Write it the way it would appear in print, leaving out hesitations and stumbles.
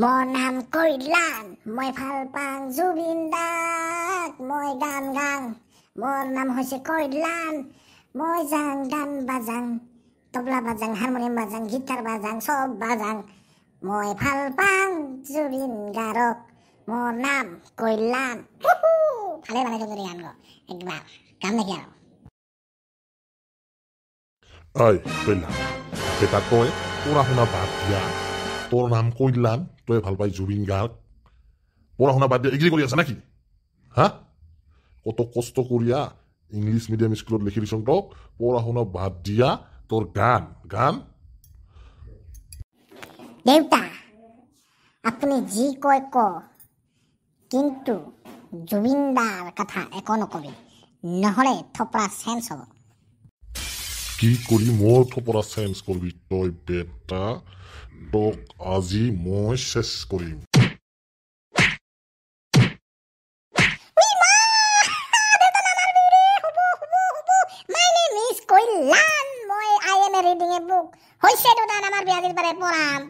মোৰ নাম কৈলান, মই ভাল পাওঁ জুবিন দাক, মই গান গাং। মোৰ নাম হৈছে কৈলান, মই যাং গান বাজাং, তবলা বাজাং, হাৰমনিয়াম বাজাং, গিটাৰ বাজাং, চব বাজাং। মই ভাল পাওঁ জুবিন গাৰ্গক, মোৰ নাম কৈলান। ভালে বনাইছো যদি গান একবাৰ গাম নেকি আৰু? ঐ কৈলান, এটা তই পঢ়া শুনা বাদ দিয়া, তোৰ নাম কৈলান, তই ভাল পাই জুবিন গাৰ্গ, পঢ়া শুনা বাদ দিয়া এগ্ৰি কৰি আছা নেকি? হা, কত কষ্ট করিয়া ইংলিশ মিডিয়াম স্কুলত লিখি দিছ তোক, পঢ়া শুনা বাদ দিয়া তোর গান গান। দেউতা, আপুনি যি কয় ক, কিন্তু জুবিনদাৰ কথা একো নকবি, নহলে থপৰা চেঞ্জ হ'ব। কি কৰি মোৰ থপৰা চেঞ্জ কৰবি তই বেটা? তোক আজি মই শেষ কৰিম। কৈলান, মই I am reading a book. হৈছে দুটা আমাৰ বিয়াদিৰ পাৰে পঢ়াম।